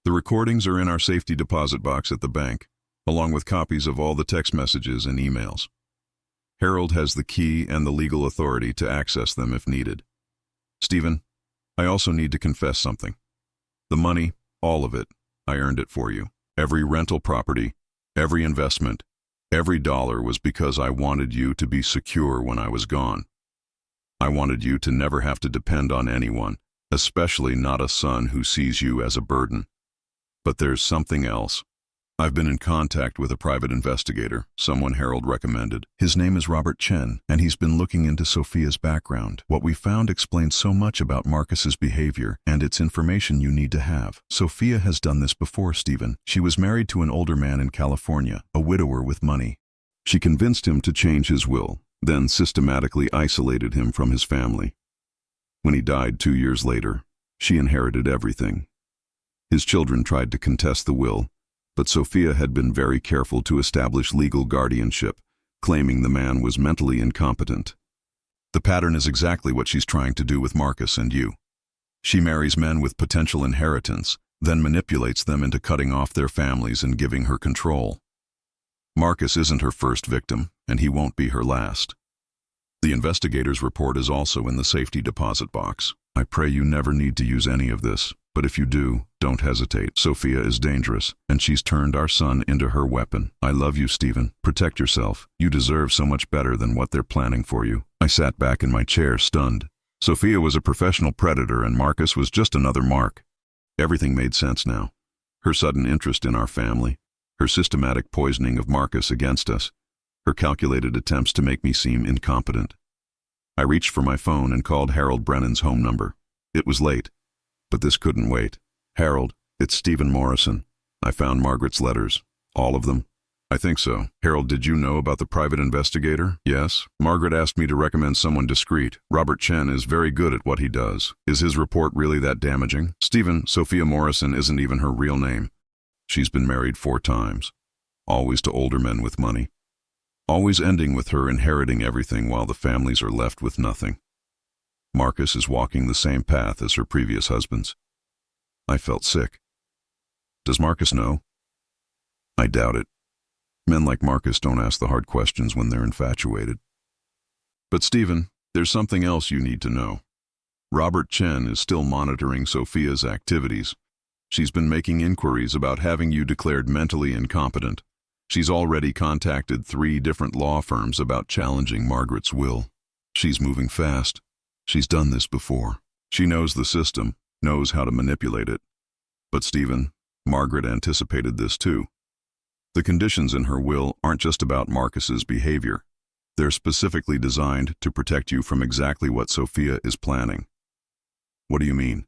Speaker 1: The recordings are in our safety deposit box at the bank, along with copies of all the text messages and emails. Harold has the key and the legal authority to access them if needed. Stephen, I also need to confess something. The money, all of it, I earned it for you. Every rental property, every investment, every dollar was because I wanted you to be secure when I was gone. I wanted you to never have to depend on anyone, especially not a son who sees you as a burden. But there's something else. I've been in contact with a private investigator, someone Harold recommended. His name is Robert Chen, and he's been looking into Sophia's background. What we found explains so much about Marcus's behavior, and it's information you need to have. Sophia has done this before, Stephen. She was married to an older man in California, a widower with money. She convinced him to change his will, then systematically isolated him from his family. When he died 2 years later, she inherited everything. His children tried to contest the will, but Sophia had been very careful to establish legal guardianship, claiming the man was mentally incompetent. The pattern is exactly what she's trying to do with Marcus and you. She marries men with potential inheritance, then manipulates them into cutting off their families and giving her control. Marcus isn't her first victim, and he won't be her last. The investigator's report is also in the safety deposit box. I pray you never need to use any of this, but if you do, don't hesitate. Sophia is dangerous, and she's turned our son into her weapon. I love you, Stephen. Protect yourself. You deserve so much better than what they're planning for you. I sat back in my chair, stunned. Sophia was a professional predator, and Marcus was just another mark. Everything made sense now. Her sudden interest in our family, her systematic poisoning of Marcus against us, her calculated attempts to make me seem incompetent. I reached for my phone and called Harold Brennan's home number. It was late, but this couldn't wait. "Harold, it's Stephen Morrison. I found Margaret's letters. All of them?" "I think so." "Harold, did you know about the private investigator?" "Yes. Margaret asked me to recommend someone discreet. Robert Chen is very good at what he does. Is his report really that damaging?" "Stephen, Sophia Morrison isn't even her real name. She's been married 4 times, always to older men with money, always ending with her inheriting everything while the families are left with nothing. Marcus is walking the same path as her previous husbands." I felt sick. Does Marcus know? I doubt it. Men like Marcus don't ask the hard questions when they're infatuated. But Stephen, there's something else you need to know. Robert Chen is still monitoring Sophia's activities. She's been making inquiries about having you declared mentally incompetent. She's already contacted 3 different law firms about challenging Margaret's will. She's moving fast. She's done this before. She knows the system, knows how to manipulate it. But Stephen, Margaret anticipated this too. The conditions in her will aren't just about Marcus's behavior. They're specifically designed to protect you from exactly what Sophia is planning. What do you mean?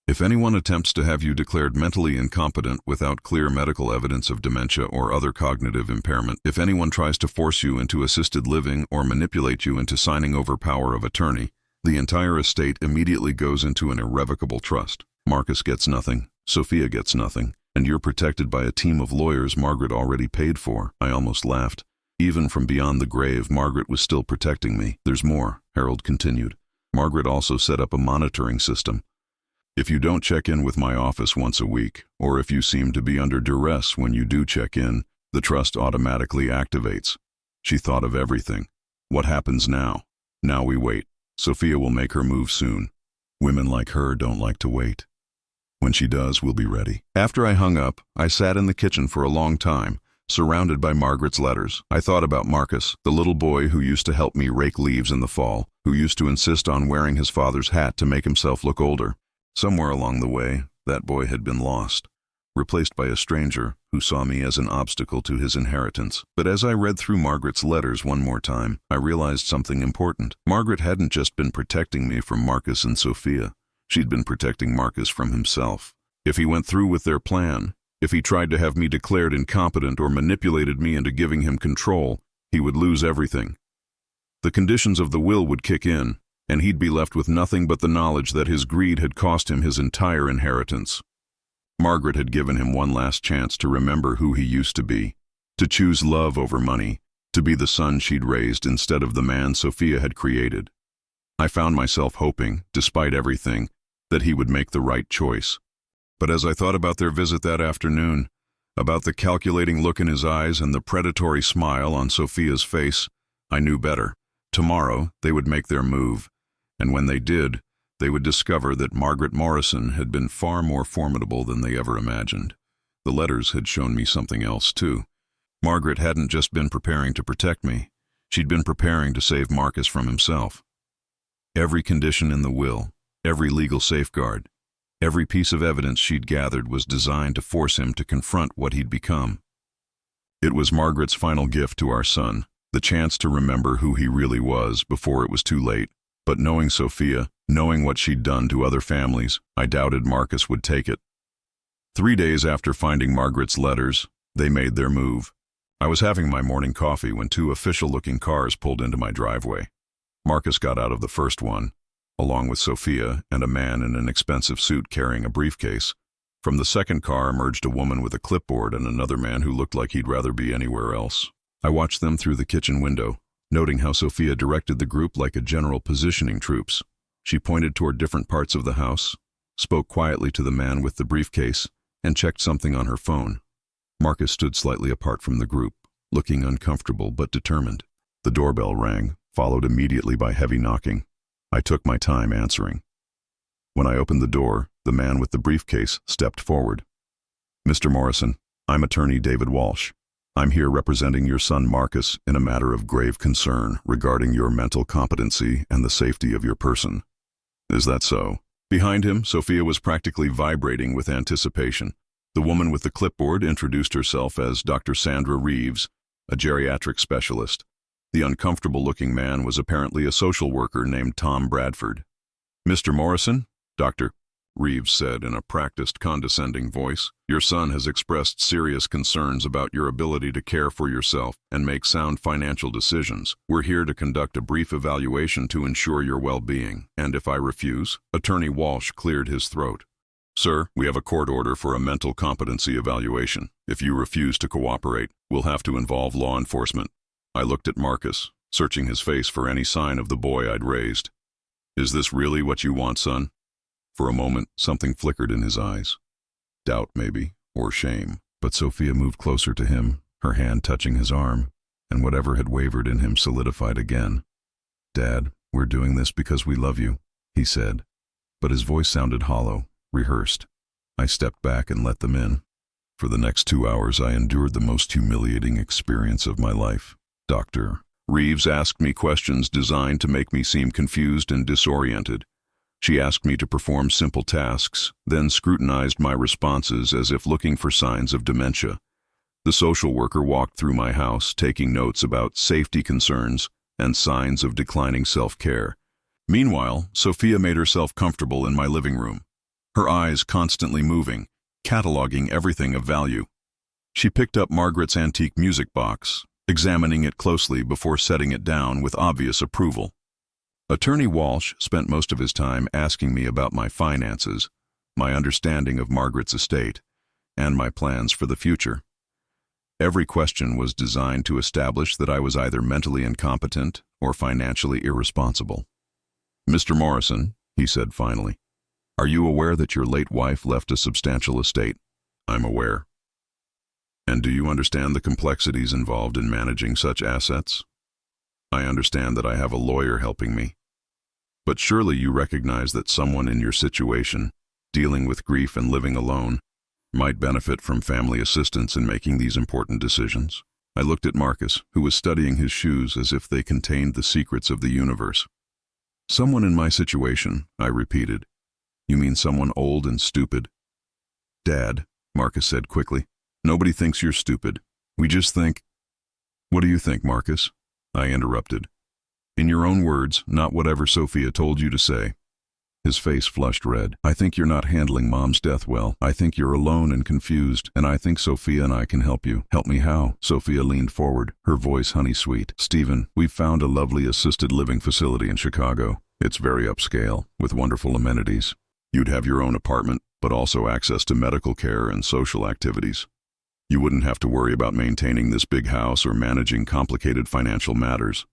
Speaker 1: If anyone attempts to have you declared mentally incompetent without clear medical evidence of dementia or other cognitive impairment, if anyone tries to force you into assisted living or manipulate you into signing over power of attorney, the entire estate immediately goes into an irrevocable trust. Marcus gets nothing, Sophia gets nothing, and you're protected by a team of lawyers Margaret already paid for. I almost laughed. Even from beyond the grave, Margaret was still protecting me. There's more, Harold continued. Margaret also set up a monitoring system. If you don't check in with my office once a week, or if you seem to be under duress when you do check in, the trust automatically activates. She thought of everything. What happens now? Now we wait. Sophia will make her move soon. Women like her don't like to wait. When she does, we'll be ready. After I hung up, I sat in the kitchen for a long time, surrounded by Margaret's letters. I thought about Marcus, the little boy who used to help me rake leaves in the fall, who used to insist on wearing his father's hat to make himself look older. Somewhere along the way, that boy had been lost, replaced by a stranger who saw me as an obstacle to his inheritance. But as I read through Margaret's letters one more time, I realized something important. Margaret hadn't just been protecting me from Marcus and Sophia. She'd been protecting Marcus from himself. If he went through with their plan, if he tried to have me declared incompetent or manipulated me into giving him control, he would lose everything. The conditions of the will would kick in, and he'd be left with nothing but the knowledge that his greed had cost him his entire inheritance. Margaret had given him one last chance to remember who he used to be, to choose love over money, to be the son she'd raised instead of the man Sophia had created. I found myself hoping, despite everything, that he would make the right choice. But as I thought about their visit that afternoon, about the calculating look in his eyes and the predatory smile on Sophia's face, I knew better. Tomorrow, they would make their move. And when they did, they would discover that Margaret Morrison had been far more formidable than they ever imagined. The letters had shown me something else, too. Margaret hadn't just been preparing to protect me. She'd been preparing to save Marcus from himself. Every condition in the will, every legal safeguard, every piece of evidence she'd gathered was designed to force him to confront what he'd become. It was Margaret's final gift to our son, the chance to remember who he really was before it was too late. But knowing Sophia, knowing what she'd done to other families, I doubted Marcus would take it. 3 days after finding Margaret's letters, they made their move. I was having my morning coffee when 2 official-looking cars pulled into my driveway. Marcus got out of the first one, along with Sophia and a man in an expensive suit carrying a briefcase. From the second car emerged a woman with a clipboard and another man who looked like he'd rather be anywhere else. I watched them through the kitchen window, noting how Sophia directed the group like a general positioning troops. She pointed toward different parts of the house, spoke quietly to the man with the briefcase, and checked something on her phone. Marcus stood slightly apart from the group, looking uncomfortable but determined. The doorbell rang, followed immediately by heavy knocking. I took my time answering. When I opened the door, the man with the briefcase stepped forward. "Mr. Morrison, I'm attorney David Walsh. I'm here representing your son Marcus in a matter of grave concern regarding your mental competency and the safety of your person." "Is that so?" Behind him, Sophia was practically vibrating with anticipation. The woman with the clipboard introduced herself as Dr. Sandra Reeves, a geriatric specialist. The uncomfortable-looking man was apparently a social worker named Tom Bradford. "Mr. Morrison," Dr. Reeves said in a practiced, condescending voice, "your son has expressed serious concerns about your ability to care for yourself and make sound financial decisions. We're here to conduct a brief evaluation to ensure your well-being, and if I refuse..." Attorney Walsh cleared his throat. "Sir, we have a court order for a mental competency evaluation. If you refuse to cooperate, we'll have to involve law enforcement." I looked at Marcus, searching his face for any sign of the boy I'd raised. "Is this really what you want, son?" For a moment, something flickered in his eyes. Doubt, maybe, or shame. But Sophia moved closer to him, her hand touching his arm, and whatever had wavered in him solidified again. "Dad, we're doing this because we love you," he said. But his voice sounded hollow, rehearsed. I stepped back and let them in. For the next 2 hours, I endured the most humiliating experience of my life. Dr. Reeves asked me questions designed to make me seem confused and disoriented. She asked me to perform simple tasks, then scrutinized my responses as if looking for signs of dementia. The social worker walked through my house, taking notes about safety concerns and signs of declining self-care. Meanwhile, Sophia made herself comfortable in my living room, her eyes constantly moving, cataloging everything of value. She picked up Margaret's antique music box, examining it closely before setting it down with obvious approval. Attorney Walsh spent most of his time asking me about my finances, my understanding of Margaret's estate, and my plans for the future. Every question was designed to establish that I was either mentally incompetent or financially irresponsible. "Mr. Morrison," he said finally, "are you aware that your late wife left a substantial estate?" "I'm aware." "And do you understand the complexities involved in managing such assets?" "I understand that I have a lawyer helping me. But surely you recognize that someone in your situation, dealing with grief and living alone, might benefit from family assistance in making these important decisions." I looked at Marcus, who was studying his shoes as if they contained the secrets of the universe. "Someone in my situation," I repeated. "You mean someone old and stupid?" "Dad," Marcus said quickly, "nobody thinks you're stupid. We just think—" "What do you think, Marcus?" I interrupted. "In your own words, not whatever Sophia told you to say." His face flushed red. "I think you're not handling Mom's death well. I think you're alone and confused, and I think Sophia and I can help you." "Help me how?" Sophia leaned forward, her voice honey-sweet. "Stephen, we've found a lovely assisted living facility in Chicago. It's very upscale, with wonderful amenities. You'd have your own apartment, but also access to medical care and social activities. You wouldn't have to worry about maintaining this big house or managing complicated financial matters."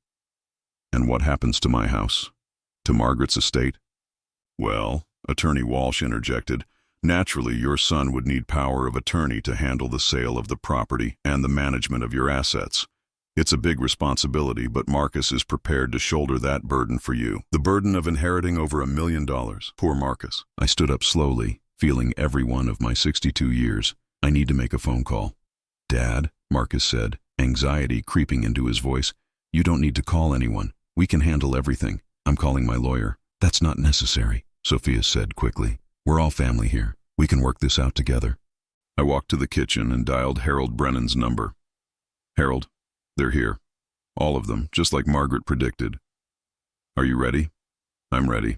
Speaker 1: "And what happens to my house? To Margaret's estate?" "Well," Attorney Walsh interjected, "naturally your son would need power of attorney to handle the sale of the property and the management of your assets. It's a big responsibility, but Marcus is prepared to shoulder that burden for you. The burden of inheriting over $1 million. Poor Marcus." I stood up slowly, feeling every one of my 62 years. "I need to make a phone call." "Dad," Marcus said, anxiety creeping into his voice, "you don't need to call anyone. We can handle everything. I'm calling my lawyer." "That's not necessary," Sophia said quickly. "We're all family here. We can work this out together." I walked to the kitchen and dialed Harold Brennan's number. "Harold, they're here. All of them, just like Margaret predicted. Are you ready?" "I'm ready."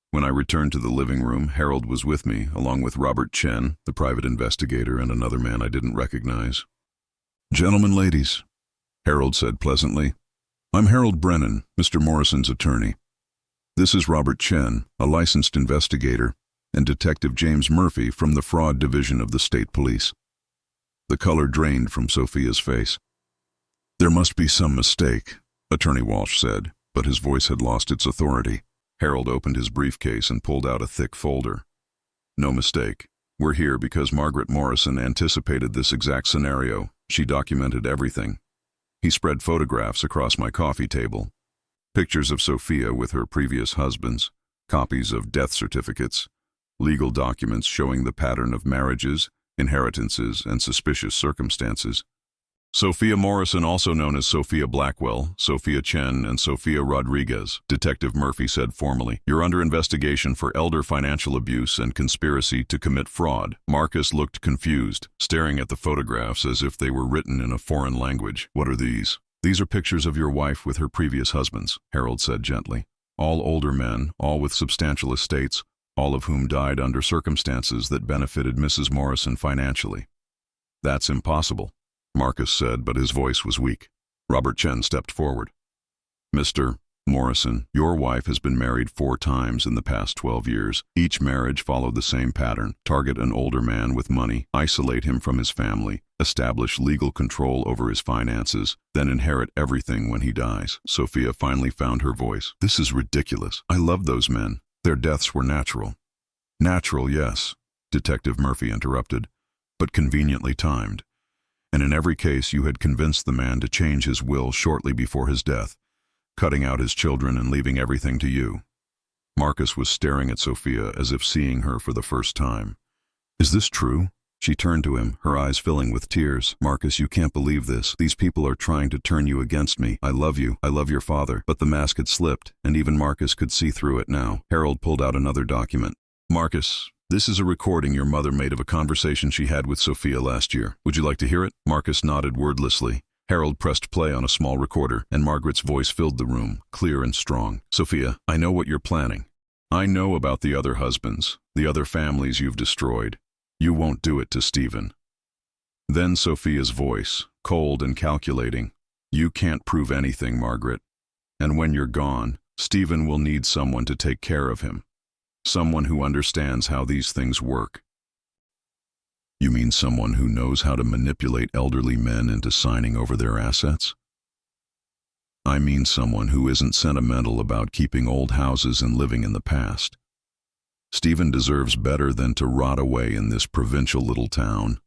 Speaker 1: When I returned to the living room, Harold was with me, along with Robert Chen, the private investigator, and another man I didn't recognize. "Gentlemen, ladies," Harold said pleasantly, "I'm Harold Brennan, Mr. Morrison's attorney. This is Robert Chen, a licensed investigator, and Detective James Murphy from the Fraud Division of the State Police." The color drained from Sophia's face. "There must be some mistake," Attorney Walsh said, but his voice had lost its authority. Harold opened his briefcase and pulled out a thick folder. "No mistake. We're here because Margaret Morrison anticipated this exact scenario. She documented everything." He spread photographs across my coffee table. Pictures of Sophia with her previous husbands, copies of death certificates, legal documents showing the pattern of marriages, inheritances, and suspicious circumstances. Sophia Morrison, also known as Sophia Blackwell, Sophia Chen, and Sophia Rodriguez, Detective Murphy said formally, "You're under investigation for elder financial abuse and conspiracy to commit fraud." Marcus looked confused, staring at the photographs as if they were written in a foreign language. "What are these?" "These are pictures of your wife with her previous husbands," Harold said gently. "All older men, all with substantial estates, all of whom died under circumstances that benefited Mrs. Morrison financially." "That's impossible," Marcus said, but his voice was weak. Robert Chen stepped forward. "Mr. Morrison, your wife has been married 4 times in the past 12 years. Each marriage followed the same pattern: target an older man with money, isolate him from his family, establish legal control over his finances, then inherit everything when he dies." Sophia finally found her voice. "This is ridiculous. I loved those men. Their deaths were natural." "Natural, yes," Detective Murphy interrupted, "but conveniently timed. And in every case you had convinced the man to change his will shortly before his death, cutting out his children and leaving everything to you." Marcus was staring at Sophia as if seeing her for the first time. "Is this true?" She turned to him, her eyes filling with tears. "Marcus, you can't believe this. These people are trying to turn you against me. I love you. I love your father." But the mask had slipped, and even Marcus could see through it now. Harold pulled out another document. "Marcus, this is a recording your mother made of a conversation she had with Sophia last year. Would you like to hear it?" Marcus nodded wordlessly. Harold pressed play on a small recorder, and Margaret's voice filled the room, clear and strong. "Sophia, I know what you're planning. I know about the other husbands, the other families you've destroyed. You won't do it to Stephen." Then Sophia's voice, cold and calculating. "You can't prove anything, Margaret. And when you're gone, Stephen will need someone to take care of him. Someone who understands how these things work." "You mean someone who knows how to manipulate elderly men into signing over their assets?" "I mean someone who isn't sentimental about keeping old houses and living in the past. Stephen deserves better than to rot away in this provincial little town.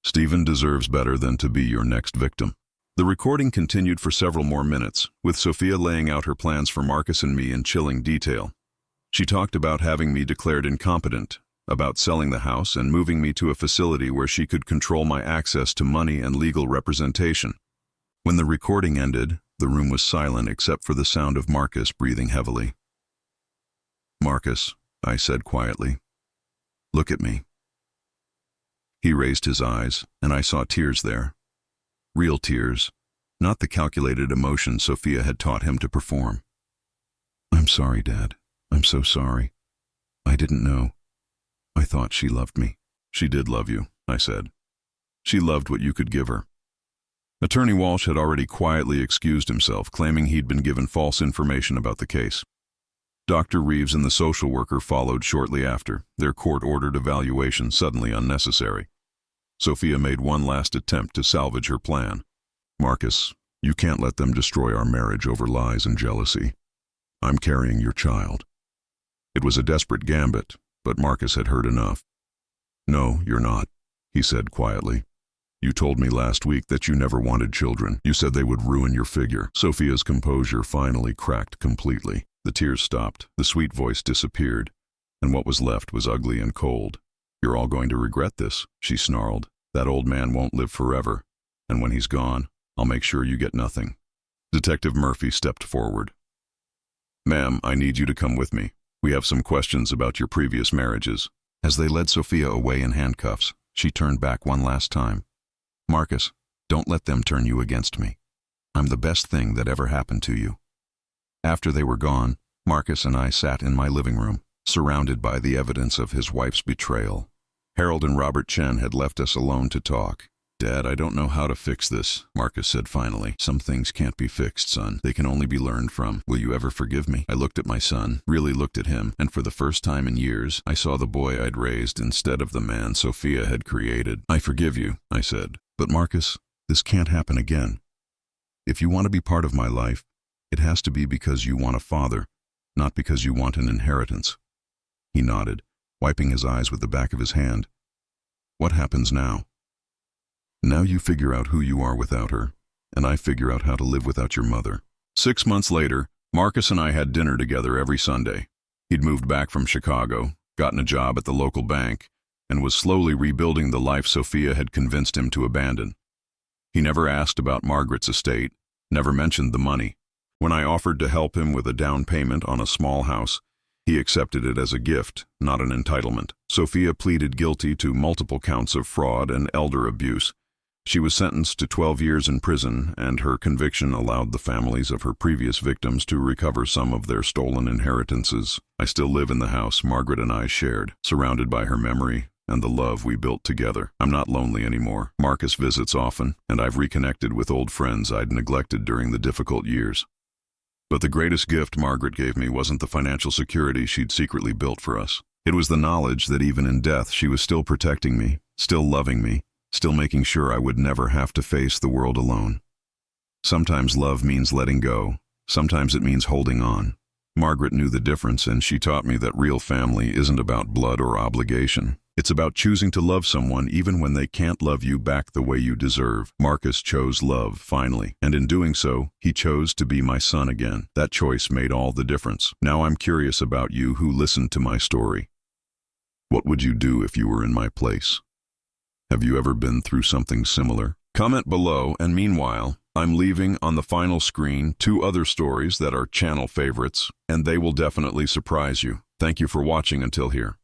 Speaker 1: Stephen deserves better than to be your next victim." The recording continued for several more minutes, with Sophia laying out her plans for Marcus and me in chilling detail. She talked about having me declared incompetent, about selling the house and moving me to a facility where she could control my access to money and legal representation. When the recording ended, the room was silent except for the sound of Marcus breathing heavily. "Marcus," I said quietly, "look at me." He raised his eyes, and I saw tears there. Real tears, not the calculated emotion Sophia had taught him to perform. "I'm sorry, Dad. I'm so sorry. I didn't know. I thought she loved me." "She did love you," I said. "She loved what you could give her." Attorney Walsh had already quietly excused himself, claiming he'd been given false information about the case. Dr. Reeves and the social worker followed shortly after, their court-ordered evaluation suddenly unnecessary. Sophia made one last attempt to salvage her plan. "Marcus, you can't let them destroy our marriage over lies and jealousy. I'm carrying your child." It was a desperate gambit, but Marcus had heard enough. "No, you're not," he said quietly. "You told me last week that you never wanted children. You said they would ruin your figure." Sophia's composure finally cracked completely. The tears stopped, the sweet voice disappeared, and what was left was ugly and cold. "You're all going to regret this," she snarled. "That old man won't live forever, and when he's gone, I'll make sure you get nothing." Detective Murphy stepped forward. "Ma'am, I need you to come with me. We have some questions about your previous marriages." As they led Sophia away in handcuffs, she turned back one last time. "Marcus, don't let them turn you against me. I'm the best thing that ever happened to you." After they were gone, Marcus and I sat in my living room, surrounded by the evidence of his wife's betrayal. Harold and Robert Chen had left us alone to talk. "Dad, I don't know how to fix this," Marcus said finally. "Some things can't be fixed, son. They can only be learned from. Will you ever forgive me?" I looked at my son, really looked at him, and for the first time in years, I saw the boy I'd raised instead of the man Sophia had created. "I forgive you," I said. "But Marcus, this can't happen again. If you want to be part of my life, it has to be because you want a father, not because you want an inheritance." He nodded, wiping his eyes with the back of his hand. "What happens now?" "Now you figure out who you are without her, and I figure out how to live without your mother." 6 months later, Marcus and I had dinner together every Sunday. He'd moved back from Chicago, gotten a job at the local bank, and was slowly rebuilding the life Sophia had convinced him to abandon. He never asked about Margaret's estate, never mentioned the money. When I offered to help him with a down payment on a small house, he accepted it as a gift, not an entitlement. Sophia pleaded guilty to multiple counts of fraud and elder abuse. She was sentenced to 12 years in prison, and her conviction allowed the families of her previous victims to recover some of their stolen inheritances. I still live in the house Margaret and I shared, surrounded by her memory and the love we built together. I'm not lonely anymore. Marcus visits often, and I've reconnected with old friends I'd neglected during the difficult years. But the greatest gift Margaret gave me wasn't the financial security she'd secretly built for us. It was the knowledge that even in death she was still protecting me, still loving me, still making sure I would never have to face the world alone. Sometimes love means letting go. Sometimes it means holding on. Margaret knew the difference, and she taught me that real family isn't about blood or obligation. It's about choosing to love someone even when they can't love you back the way you deserve. Marcus chose love, finally, and in doing so, he chose to be my son again. That choice made all the difference. Now I'm curious about you who listened to my story. What would you do if you were in my place? Have you ever been through something similar? Comment below, and meanwhile, I'm leaving on the final screen 2 other stories that are channel favorites, and they will definitely surprise you. Thank you for watching until here.